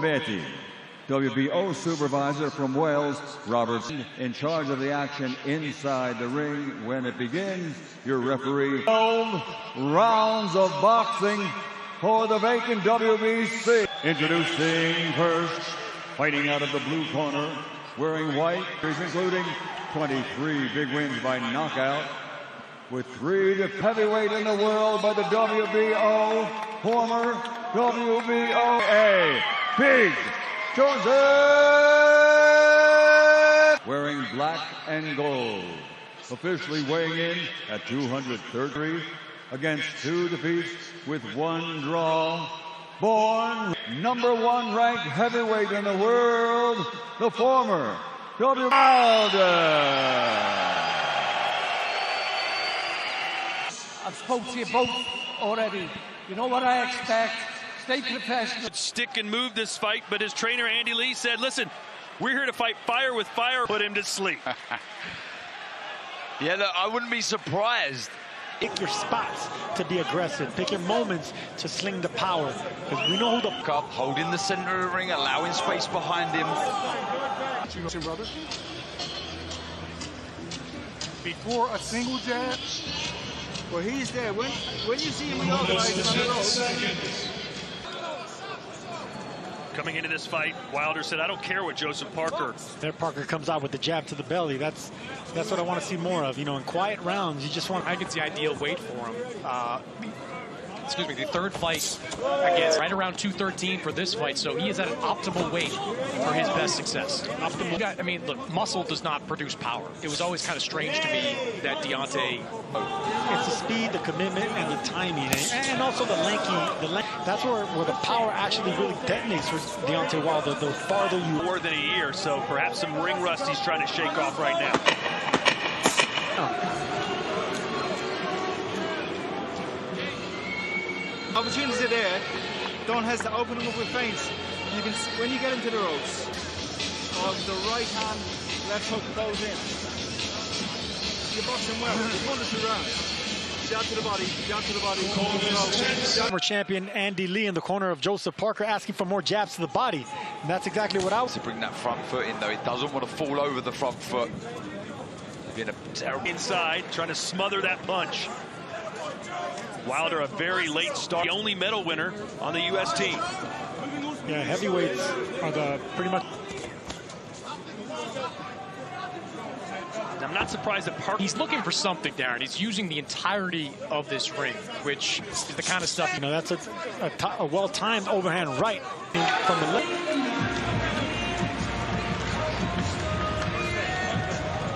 Betty. WBO supervisor from Wales, Robertson, in charge of the action inside the ring. When it begins, your referee. 12 rounds of boxing for the vacant WBC. Introducing first, fighting out of the blue corner, wearing white, including 23 big wins by knockout, with 3 the heavyweight in the world by the WBO, former WBO, Big Joseph, wearing black and gold, officially weighing in at 230 against 2 defeats with 1 draw. Born #1 ranked heavyweight in the world, the former Wilder. I've spoken to you both already. You know what I expect. Stay professional. Stick and move this fight, but his trainer Andy Lee said, listen, we're here to fight fire with fire. Put him to sleep. Yeah, look, I wouldn't be surprised. Pick your spots to be aggressive. Pick your moments to sling the power. Because we know who the... Up, holding the center of the ring, allowing space behind him. Brother. Before a single jab, well, he's there. When you see him reorganizing on the road. Coming into this fight, Wilder said, I don't care what Joseph Parker. There, Parker comes out with the jab to the belly. That's what I want to see more of. You know, in quiet rounds, you just want... I think it's the ideal weight for him. Excuse me, the third fight against right around 213 for this fight, so he is at an optimal weight for his best success. Optimal. I mean, look, muscle does not produce power. It was always kind of strange to me that Deontay... It's the speed, the commitment, and the timing, and also the length. That's where the power actually really detonates for Deontay Wilder. The farther you... More than a year, so perhaps some ring rust he's trying to shake off right now. Opportunities are there. Don't hesitate. Open them up with feints. You can, when you get into the ropes, the right hand, left hook goes in. You're boxing well. You're 1 or 2 rounds. Jab to the body, jab to the body. Former champion Andy Lee in the corner of Joseph Parker, asking for more jabs to the body. And that's exactly what I was. To bring that front foot in, though, he doesn't want to fall over the front foot. Being a terrible... Inside, trying to smother that punch. Wilder, a very late start. The only medal winner on the U.S. team. Yeah, heavyweights are the pretty much... I'm not surprised that Parker... He's looking for something, Darren. He's using the entirety of this ring, which is the kind of stuff... You know, that's a well-timed overhand right from the left.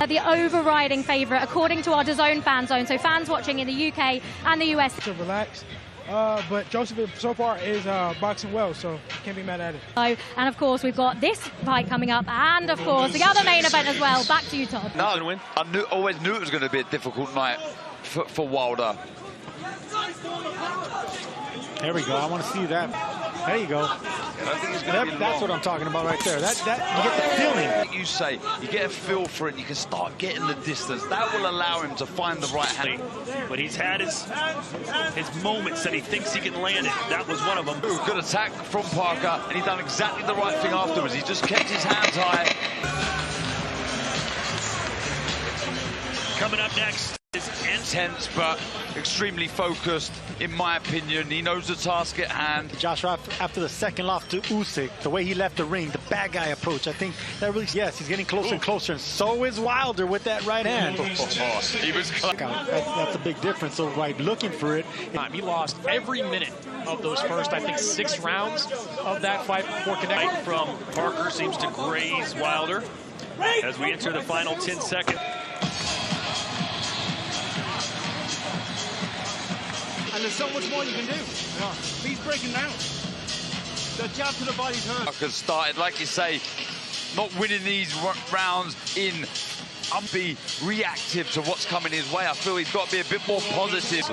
The overriding favourite, according to our DAZN fan zone, so fans watching in the UK and the US. To relax, but Joseph so far is boxing well, so can't be mad at it. And of course, we've got this fight coming up, and of course, the other main event as well. Back to you, Todd. No, I always knew it was going to be a difficult night for Wilder. There we go. I want to see that. There you go. I don't think it's going to be That's what I'm talking about right there. That you get the feeling. Like you say, you get a feel for it, and you can start getting the distance. That will allow him to find the right hand. But he's had his moments that he thinks he can land it. That was one of them. Ooh, good attack from Parker, and he's done exactly the right thing afterwards. He just kept his hands high. Coming up next is intense, but extremely focused, in my opinion. He knows the task at hand. Joshua, after the second loss to Usyk, the way he left the ring, the bad guy approach, I think that really, yes, he's getting closer and closer, and so is Wilder with that right hand. He was that's a big difference. So, right, looking for it. He lost every minute of those first, I think, 6 rounds of that fight before connecting. From Parker seems to graze Wilder as we enter the final 10 seconds. And there's so much more you can do. He's breaking down. The jab to the body's hurt. Parker started, like you say, not winning these rounds in be reactive to what's coming his way. I feel he's got to be a bit more positive.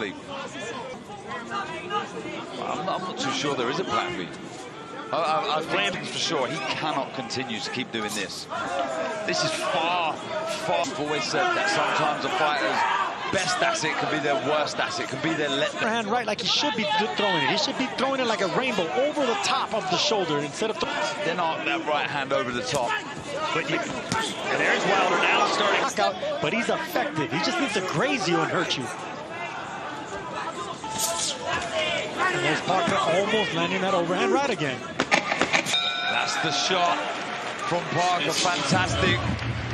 I'm not too sure there is a plan B. I think for sure he cannot continue to keep doing this. This is far. I've always said that sometimes the fighters best asset, can be their worst asset, can be their letdown. Hand right like he should be throwing it. He should be throwing it like a rainbow over the top of the shoulder instead of... Then arc that right hand over the top. And there's Wilder now starting. Knockout, but he's effective. He just needs to graze you and hurt you. And there's Parker almost landing that overhand right again. That's the shot from Parker. Fantastic.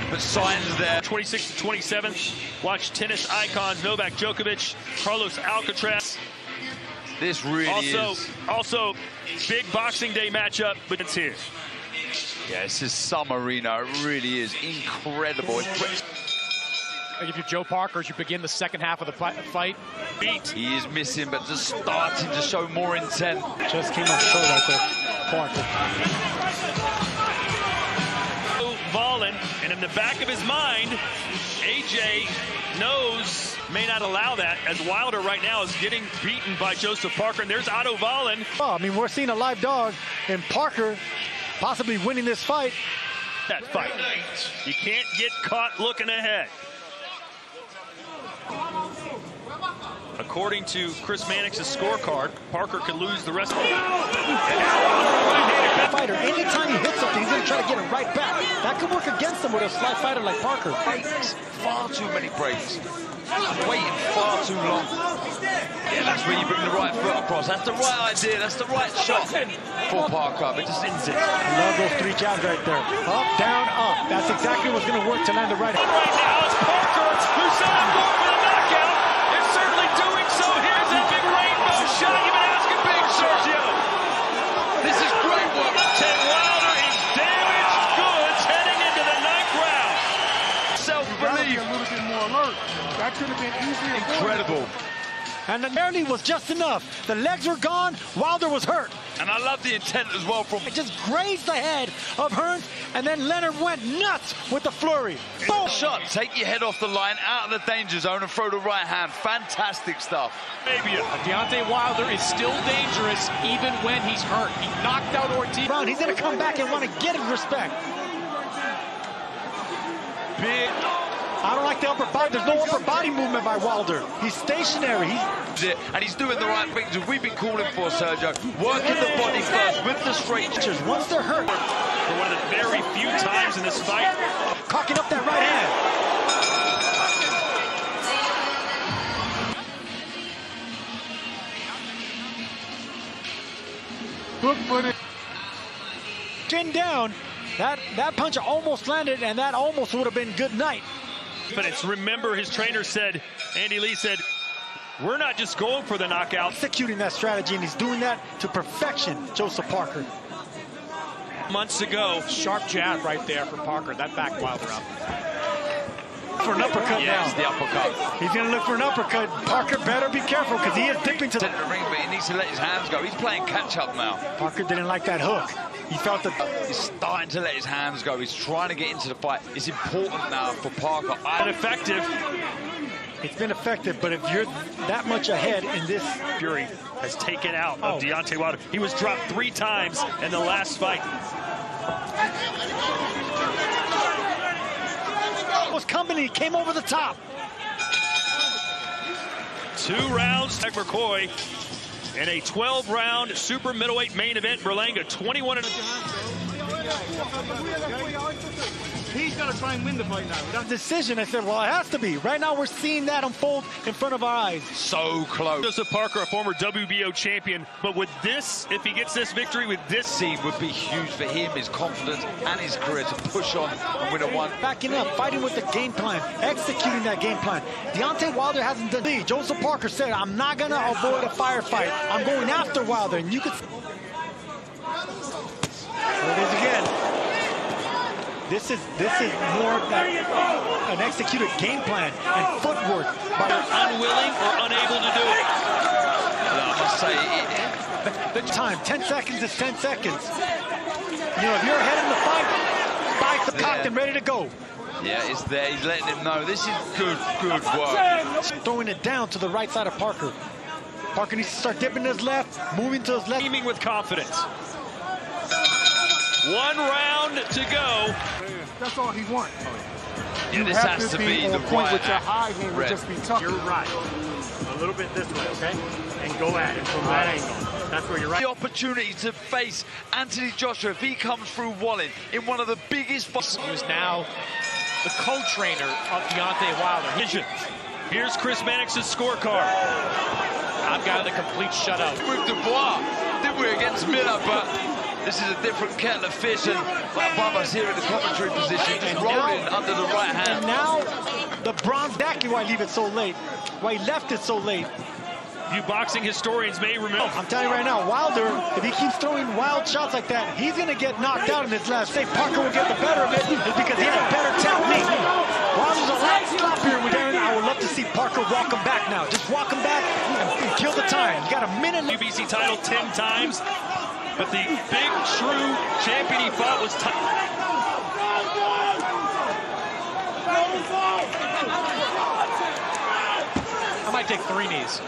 But signs there. 26-27. Watch tennis icons Novak Djokovic, Carlos Alcaraz. This really is. Also, big Boxing Day matchup, but it's here. Yeah, this is some arena. It really is incredible. I give you Joe Parker as you begin the second half of the fight. He is missing, but just starting to show more intent. Just came up short right there, Parker. Volin, and in the back of his mind, AJ knows may not allow that, as Wilder right now is getting beaten by Joseph Parker, and there's Otto Volin. Oh, I mean, we're seeing a live dog, and Parker possibly winning this fight. That fight. You can't get caught looking ahead. According to Chris Mannix's scorecard, Parker could lose the rest of the fighter. Anytime he hits something, he's going to try to get it right back. That could work against him with a slight fighter like Parker. Breaks. Far too many breaks. Waiting far too long. Yeah, that's where you bring the right foot across. That's the right idea. That's the right shot for Parker. But just ends it. I love those three jabs right there. Up, down, up. That's exactly what's going to work to land the right hand. Right now, it's Parker who's set up for the knockout. It's certainly doing so. Here's that big rainbow shot. You've been asking big, Sergio. This is great work. Ted Wilder is damaged goods heading into the ninth round. Self-belief. A little bit more alert. That could have been easily incredible. And the barely was just enough. The legs were gone. Wilder was hurt. And I love the intent as well from... It just grazed the head of Hearns, and then Leonard went nuts with the flurry. Boom! Shot. Take your head off the line, out of the danger zone, and throw the right hand. Fantastic stuff. Maybe Deontay Wilder is still dangerous even when he's hurt. He knocked out Ortiz. Brown, he's going to come back and want to get his respect. Big... I don't like the upper body. There's no upper body movement by Wilder. He's stationary. And he's doing the right things we've been calling for, Sergio. Working the body first with the straight. Once they're hurt. For one of the very few times in this fight. Cocking up that right hand. Hook footed. Chin down. That punch almost landed, and that almost would have been good night. But it's, remember, his trainer said, Andy Lee said, we're not just going for the knockout. Executing that strategy, and he's doing that to perfection, Joseph Parker. Months ago. Sharp jab right there for Parker. That backed Wilder up. For an uppercut now. It's the uppercut. He's going to look for an uppercut. Parker better be careful, because he is dipping to the ring, but he needs to let his hands go. He's playing catch-up now. Parker didn't like that hook. He felt that. He's starting to let his hands go. He's trying to get into the fight. It's important now for Parker. Effective. It's been effective, but if you're that much ahead in this... Fury has taken out of Deontay Wilder. He was dropped 3 times in the last fight. Was coming, he came over the top. 2 rounds, Tech McCoy, in a 12-round super middleweight main event. Berlanga 21 and He's got to try and win the fight now. That decision, I said, well, it has to be. Right now, we're seeing that unfold in front of our eyes. So close. Joseph Parker, a former WBO champion, but with this, if he gets this victory with this scene, would be huge for him, his confidence and his career to push on and win a one. Backing up, fighting with the game plan, executing that game plan. Deontay Wilder hasn't done it. Joseph Parker said, I'm not going to avoid a firefight. I'm going after Wilder, and you could... There it is again. This is more like an executed game plan and footwork. But unwilling or unable to do it. I must say, the time, 10 seconds is 10 seconds. You know, if you're ahead in the fight, spikes are cocked and ready to go. Yeah, it's there. He's letting him know this is good work. Throwing it down to the right side of Parker. Parker needs to start dipping to his left, moving to his left. Aiming with confidence. 1 round to go. That's all he wants. Yeah, this has to be the point right with your act. high hand would Red. just be tough. You're right. A little bit this way, okay? And go at it from that angle. That's where you're right. The opportunity to face Anthony Joshua if he comes through Wallen in one of the biggest fights. Who's now the co-trainer of Deontay Wilder. Here's Chris Mannix's scorecard. I've got the complete shutout. With Dubois, didn't we, against Miller, but this is a different kettle of fish, and above us here in the commentary position, just rolling under the right hand. And now the bronze, exactly why I leave it so late, why he left it so late. You boxing historians may remember. I'm telling you right now, Wilder, if he keeps throwing wild shots like that, he's going to get knocked out in his last. Say Parker will get the better of it is because he has better technique. Wilder's a lot sloppier with Aaron. I would love to see Parker walk him back now. Just walk him back and kill the time. You got a minute. UBC title 10 times, but the big, true champion he fought was I might take 3 knees.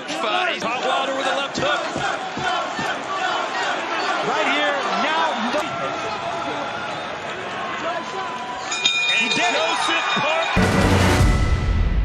He's caught Wilder with a left hook. Right here, now. He did it. Joseph